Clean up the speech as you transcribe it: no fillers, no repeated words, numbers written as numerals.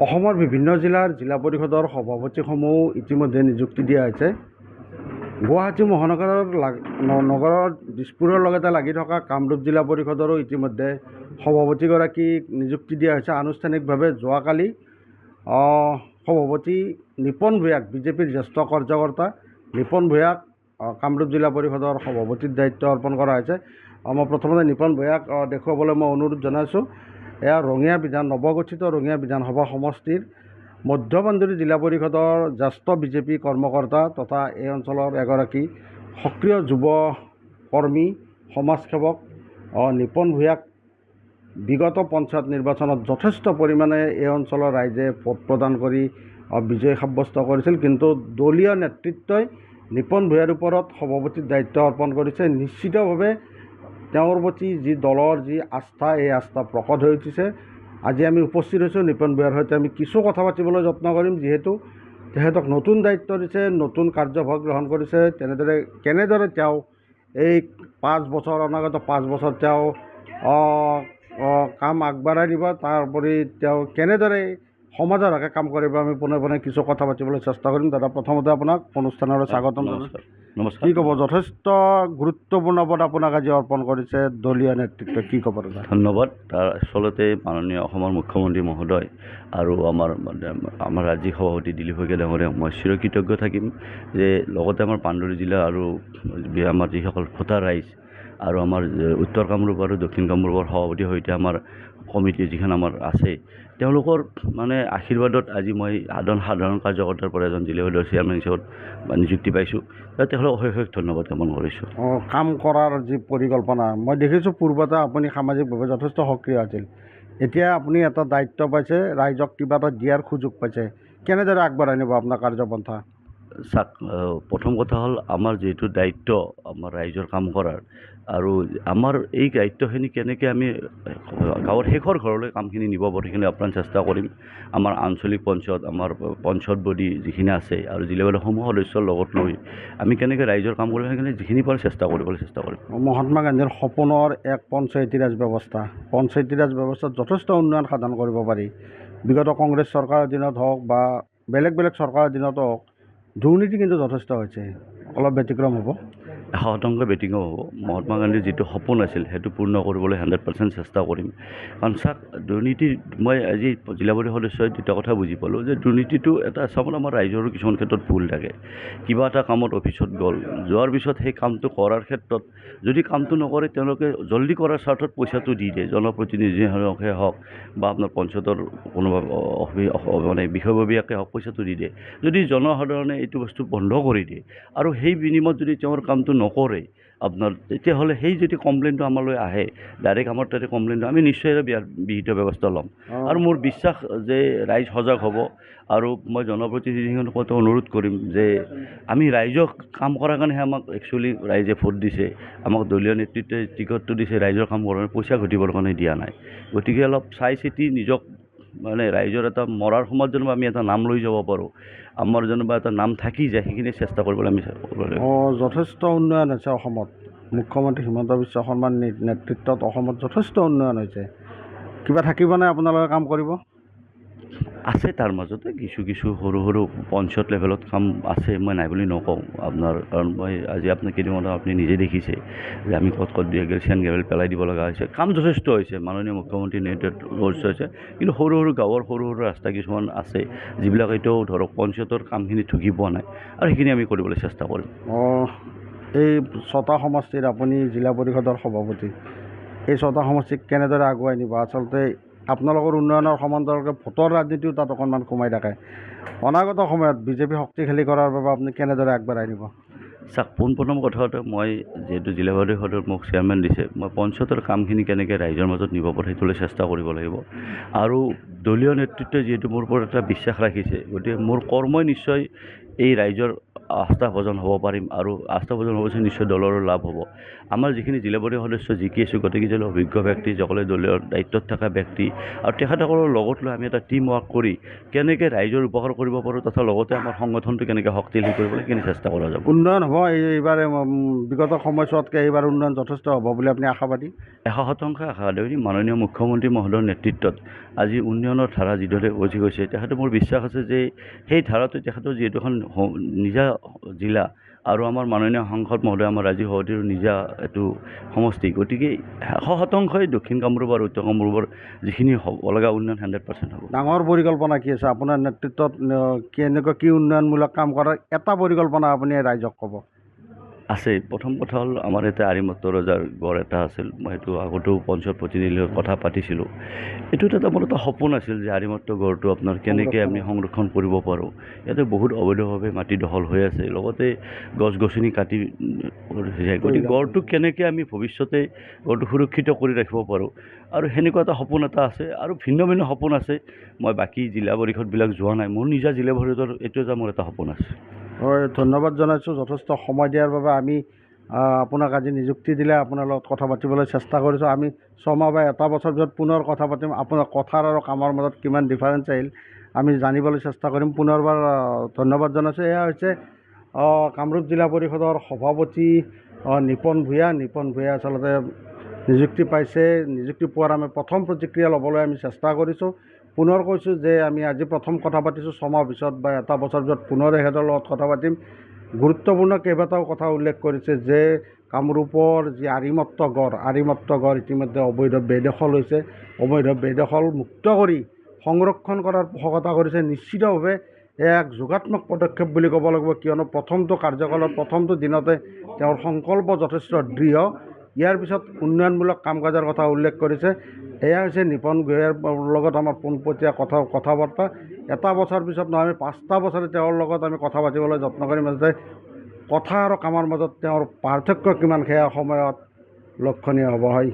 অসমৰ বিভিন্ন জিলাৰ জিলা পৰিষদৰ সভাপতিসমূহ ইতিমধ্যে নিযুক্তি দিয়া হৈছে। গুৱাহাটী মহানগৰৰ নগৰৰ দিছপুৰৰ লগতে লাগি থকা কামৰূপ জিলা পৰিষদৰো ইতিমধ্যে সভাপতিগৰাকীক নিযুক্তি দিয়া হৈছে আনুষ্ঠানিকভাৱে। যোৱাকালি সভাপতি নিপন ভূঞাক, বিজেপিৰ জ্যেষ্ঠ কাৰ্যকৰ্তা নিপন ভূঞাক কামৰূপ জিলা পৰিষদৰ সভাপতিৰ দায়িত্ব অৰ্পণ কৰা হৈছে। মই প্ৰথমতে নিপন ভূঞাক দেখুৱাবলৈ মই অনুৰোধ জনাইছোঁ। এয়া নৱগঠিত ৰঙিয়া বিধানসভা সমষ্টিৰ মধ্যবান্ধুৰী জিলা পৰিষদৰ জ্যেষ্ঠ বিজেপি কৰ্মকৰ্তা তথা এই অঞ্চলৰ এগৰাকী সক্ৰিয় যুৱ কৰ্মী সমাজসেৱক নিপন ভূঞাক বিগত পঞ্চায়ত নিৰ্বাচনত যথেষ্ট পৰিমাণে এই অঞ্চলৰ ৰাইজে ভোট প্ৰদান কৰি বিজয় সাব্যস্ত কৰিছিল। কিন্তু দলীয় নেতৃত্বই নিপন ভূঞাৰ ওপৰত সভাপতিৰ দায়িত্ব অৰ্পণ কৰিছে। নিশ্চিতভাৱে তেওঁৰ প্ৰতি যি দলৰ যি আস্থা, এই আস্থা প্ৰকট হৈ উঠিছে। আজি আমি উপস্থিত হৈছোঁ নিপন ভূঞাৰ সৈতে আমি কিছু কথা পাতিবলৈ যত্ন কৰিম, যিহেতু তেখেতক নতুন দায়িত্ব দিছে, নতুন কাৰ্যভাৰ গ্ৰহণ কৰিছে। কেনেদৰে তেওঁ এই 5 বছৰ, অনাগত 5 বছৰ তেওঁ কাম আগবঢ়াই দিব, তাৰোপৰি তেওঁ কেনেদৰে সমাজৰ হকে কাম কৰিব, আমি পোনে পোনে কিছু কথা পাতিবলৈ চেষ্টা কৰিম। দাদা, প্ৰথমতে আপোনাক অনুষ্ঠানলৈ স্বাগতম জনাইছোঁ। নমস্কাৰ। কি ক'ব? যথেষ্ট গুৰুত্বপূৰ্ণ পদ আপোনাক আজি অৰ্পণ কৰিছে দলীয় নেতৃত্ব, কি ক'ব দাদা? ধন্যবাদ। তাৰ আচলতে মাননীয় অসমৰ মুখ্যমন্ত্ৰী মহোদয় আৰু আমাৰ ৰাজ্যিক সভাপতি দিলীপ শইকীয়া ডাঙৰীয়াক মই চিৰকৃতজ্ঞ থাকিম যে লগতে আমাৰ পানডুৰী জিলা আৰু আমাৰ যিসকল ভোটাৰ ৰাইজ আৰু আমাৰ উত্তৰ কামৰূপ আৰু দক্ষিণ কামৰূপৰ সভাপতিৰ সৈতে আমাৰ কমিটি যিখন আমাৰ আছে, তেওঁলোকৰ আশীৰ্বাদত আজি মই সাধাৰণ কাৰ্যকৰ্তাৰ পৰা এজন জিলা পৰিষদৰ চেয়াৰমেন হিচাপত নিযুক্তি পাইছোঁ। তেওঁলোকক অশেষ ধন্যবাদ জ্ঞাপন কৰিছোঁ। কাম কৰাৰ যি পৰিকল্পনা, মই দেখিছোঁ পূৰ্বতে আপুনি সামাজিকভাৱে যথেষ্ট সক্ৰিয় আছিল। এতিয়া আপুনি এটা দায়িত্ব পাইছে, ৰাইজক কিবা এটা দিয়াৰ সুযোগ পাইছে, কেনেদৰে আগবঢ়াই নিব আপোনাৰ কাৰ্যপন্থা? চাওক, প্ৰথম কথা হ'ল আমাৰ যিহেতু দায়িত্ব আমাৰ ৰাইজৰ কাম কৰাৰ, আৰু আমাৰ এই দায়িত্বখিনি কেনেকৈ আমি গাঁৱৰ শেষৰ ঘৰলৈ কামখিনি নিব পাৰোঁ সেইখিনি আপ্ৰাণ চেষ্টা কৰিম। আমাৰ আঞ্চলিক পঞ্চায়ত, আমাৰ পঞ্চায়ত বডি যিখিনি আছে আৰু জিলা সমূহ সদস্যৰ লগত লৈ আমি কেনেকৈ ৰাইজৰ কাম কৰিব, সেইখিনি যিখিনি পাৰোঁ কৰিবলৈ চেষ্টা কৰিম। মহাত্মা গান্ধীৰ সপোনৰ এক পঞ্চায়তী ৰাজ ব্যৱস্থা, পঞ্চায়তী ৰাজ ব্যৱস্থাত যথেষ্ট উন্নয়ন সাধন কৰিব পাৰি। বিগত কংগ্ৰেছ চৰকাৰৰ দিনত হওক বা বেলেগ চৰকাৰৰ দিনতো হওক, দুৰ্নীতি কিন্তু যথেষ্ট হৈছে। অলপ ব্যতিক্ৰম হ'ব, 100% ব্যতিক্ৰম হ'ব। মহাত্মা গান্ধীৰ যিটো সপোন আছিল সেইটো পূৰ্ণ কৰিবলৈ 100% চেষ্টা কৰিম। কাৰণ চাওক, দুৰ্নীতি, মই আজি জিলা পৰিষদ সদস্যই দুটা কথা বুজি পালোঁ যে দুৰ্নীতিটো এটা চাবলৈ আমাৰ ৰাইজৰো কিছুমান ক্ষেত্ৰত ভুল থাকে। কিবা এটা কামত অফিচত যোৱাৰ পিছত সেই কামটো কৰাৰ ক্ষেত্ৰত যদি কামটো নকৰে, তেওঁলোকে জলদি কৰাৰ স্বাৰ্থত পইচাটো দি দিয়ে, জনপ্ৰতিনিধিয়ে হওক বা আপোনাৰ পঞ্চায়তৰ কোনোবা বিষয়ববীয়াকে হওক, পইচাটো দি দিয়ে। যদি জনসাধাৰণে এইটো বস্তু বন্ধ কৰি দিয়ে আৰু সেই বিনিময়ত যদি তেওঁৰ কামটো নকৰে তেতিয়াহ'লে সেই যদি কমপ্লেইনটো আমালৈ আহে, ডাইৰেক্ট আমাৰ তাতে কমপ্লেইনটো, আমি নিশ্চয় বিহিত ব্যৱস্থা ল'ম। আৰু মোৰ বিশ্বাস যে ৰাইজ সজাগ হ'ব। আৰু মই জনপ্ৰতিনিধিসকলক অনুৰোধ কৰিম যে আমি ৰাইজক কাম কৰাৰ কাৰণেহে আমাক একচুৱেলি ৰাইজে ভোট দিছে, আমাক দলীয় নেতৃত্বই টিকটটো দিছে, ৰাইজৰ কাম কৰাৰ পইচা ঘটিবৰ কাৰণে দিয়া নাই। গতিকে অলপ চাই চিতি নিজক ৰাইজৰ এটা মৰাৰ সময়ত যেনিবা আমি এটা নাম লৈ যাব পাৰোঁ, আমাৰ যেনিবা এটা নাম থাকি যায়, সেইখিনি চেষ্টা কৰিবলৈ আমি যথেষ্ট উন্নয়ন হৈছে অসমত। মুখ্যমন্ত্ৰী হিমন্ত বিশ্ব শৰ্মাৰ নেতৃত্বত অসমত যথেষ্ট উন্নয়ন হৈছে। কিবা থাকিবনে আপোনালোকে কাম কৰিব? আছে, তাৰ মাজতে কিছু সৰু পঞ্চায়ত লেভেলত কাম আছে, মই নাই বুলি নকওঁ আপোনাৰ। কাৰণ মই আজি আপোনাক কেইদিনমান আপুনি নিজে দেখিছে যে আমি ক'ত চেন গ্ৰেভেল পেলাই দিব লগা হৈছে। কাম যথেষ্ট হৈছে, মাননীয় মুখ্যমন্ত্ৰীৰ নেতৃত্বত যথেষ্ট হৈছে। কিন্তু সৰু গাঁৱৰ সৰু ৰাস্তা কিছুমান আছে যিবিলাক এতিয়াও ধৰক পঞ্চায়তৰ কামখিনি ঢুকি পোৱা নাই, আৰু সেইখিনি আমি কৰিবলৈ চেষ্টা কৰিম। এই 6টা সমষ্টিৰ আপুনি জিলা পৰিষদৰ সভাপতি, এই 6টা সমষ্টিক কেনেদৰে আগুৱাই নিব? আচলতে আপোনালোকৰ উন্নয়নৰ সমান্তৰালকৈ ভোটৰ ৰাজনীতিও তাত অকণমান সোমাই থাকে। অনাগত সময়ত বিজেপি শক্তিশালী কৰাৰ বাবে আপুনি কেনেদৰে আগবঢ়াই নিব? চাওক, পোনপ্ৰথম কথাটো মই যিহেতু জিলা পৰিষদৰ মোক চেয়াৰমেন দিছে, মই পঞ্চায়তৰ কামখিনি কেনেকৈ ৰাইজৰ মাজত নিব পাৰোঁ সেইটোলৈ চেষ্টা কৰিব লাগিব। আৰু দলীয় নেতৃত্বই যিহেতু মোৰ ওপৰত এটা বিশ্বাস ৰাখিছে, গতিকে মোৰ কৰ্মই নিশ্চয় এই ৰাইজৰ আস্থাভাজন হ'ব পাৰিম আৰু আস্থাভাজন হ'ব নিশ্চয় দলৰো লাভ হ'ব। আমাৰ যিখিনি জিলা পৰিষদ সদস্য জিকি আছোঁ গোটেইকেইজন অভিজ্ঞ ব্যক্তি, সকলোৱে দলীয় দায়িত্বত থকা ব্যক্তি আৰু তেখেতসকলৰ লগত লৈ আমি এটা টিম ৱৰ্ক কৰি কেনেকৈ ৰাইজৰ উপকাৰ কৰিব পাৰোঁ তথা লগতে আমাৰ সংগঠনটো কেনেকৈ শক্তিশালী কৰিব লাগে সেইখিনি চেষ্টা কৰা যাব। উন্নয়ন হ'ব এইবাৰ বিগত সময়ছোৱাতকৈ এইবাৰ উন্নয়ন যথেষ্ট হ'ব বুলি আপুনি আশাবাদী? 100% আশাবাদী। মাননীয় মুখ্যমন্ত্ৰী মহোদয়ৰ নেতৃত্বত আজি উন্নয়নৰ ধাৰা যিদৰে উপজি গৈছে, তেখেতে মোৰ বিশ্বাস আছে যে সেই ধাৰাটো তেখেতৰ যিহেতু এখন নিজা জিলা আৰু আমাৰ মাননীয় সাংসদ মহোদয় আমাৰ ৰাজীৱ সভাপতিৰো নিজা এইটো সমষ্টি, গতিকে 100% দক্ষিণ কামৰূপ আৰু উত্তৰ কামৰূপৰ যিখিনি হ'ব লগা উন্নয়ন 100% হ'ব। ডাঙৰ পৰিকল্পনা কি আছে আপোনাৰ নেতৃত্বত? কেনেকুৱা কি উন্নয়নমূলক কাম কৰাৰ এটা পৰিকল্পনা আপুনি ৰাইজক ক'ব? আছে। প্ৰথম কথা হ'ল আমাৰ ইয়াতে আৰিমত্ত ৰজাৰ গড় এটা আছিল, মই সেইটো আগতেও পঞ্চায়ত প্ৰতিনিধিৰ লগত কথা পাতিছিলোঁ। এইটোত এটা মোৰ এটা সপোন আছিল যে আৰিমত্ত গড়টো আপোনাৰ কেনেকৈ আমি সংৰক্ষণ কৰিব পাৰোঁ। ইয়াতে বহুত অবৈধভাৱে মাটি দখল হৈ আছে, লগতে গছ গছনি কাটি যায়, গতিকে গড়টোক কেনেকৈ আমি ভৱিষ্যতে গড়টো সুৰক্ষিত কৰি ৰাখিব পাৰোঁ আৰু সেনেকুৱা এটা সপোন এটা আছে আৰু ভিন্ন ভিন্ন সপোন আছে। মই বাকী জিলা পৰিষদবিলাক যোৱা নাই, মোৰ নিজা জিলা পৰিষদৰ এইটো এটা মোৰ এটা সপোন আছে। হয়, ধন্যবাদ জনাইছোঁ যথেষ্ট সময় দিয়াৰ বাবে। আমি আপোনাক আজি নিযুক্তি দিলে আপোনাৰ লগত কথা পাতিবলৈ চেষ্টা কৰিছোঁ। আমি ছমাহ বা এটা বছৰ পিছত পুনৰ কথা পাতিম। আপোনাৰ কথাৰ আৰু কামৰ মাজত কিমান ডিফাৰেঞ্চ আহিল আমি জানিবলৈ চেষ্টা কৰিম। পুনৰবাৰ ধন্যবাদ জনাইছোঁ। এয়া হৈছে কামৰূপ জিলা পৰিষদৰ সভাপতি নিপন ভূঞা। নিপন ভূঞা আচলতে নিযুক্তি পাইছে। নিযুক্তি পোৱাৰ আমি প্ৰথম প্ৰতিক্ৰিয়া ল'বলৈ আমি চেষ্টা কৰিছোঁ। পুনৰ কৈছোঁ যে আমি আজি প্ৰথম কথা পাতিছোঁ, ছমাহ পিছত বা এটা বছৰ পিছত পুনৰ এখেতৰ লগত কথা পাতিম। গুৰুত্বপূৰ্ণ কেইবাটাও কথা উল্লেখ কৰিছে যে কামৰূপৰ যি আৰিমত্ত গড় ইতিমধ্যে অবৈধ বেদখল হৈছে। অবৈধ বেদখল মুক্ত কৰি সংৰক্ষণ কৰাৰ পোষকতা কৰিছে। নিশ্চিতভাৱে এক যোগাত্মক পদক্ষেপ বুলি ক'ব লাগিব, কিয়নো প্ৰথমটো কাৰ্যকালৰ প্ৰথমটো দিনতে তেওঁৰ সংকল্প যথেষ্ট দৃঢ়। ইয়াৰ পিছত উন্নয়নমূলক কাম কাজৰ কথা উল্লেখ কৰিছে। এয়া হৈছে নিপন ভূঞাৰ লগত আমাৰ পোনপটীয়া কথা বাৰ্তা। এটা বছৰ পিছত নহয়, আমি 5টা বছৰে তেওঁৰ লগত আমি কথা পাতিবলৈ যত্ন কৰিম, যাতে কথা আৰু কামৰ মাজত তেওঁৰ পাৰ্থক্য কিমান সেয়া সময়ত লক্ষণীয় হ'ব। হয়।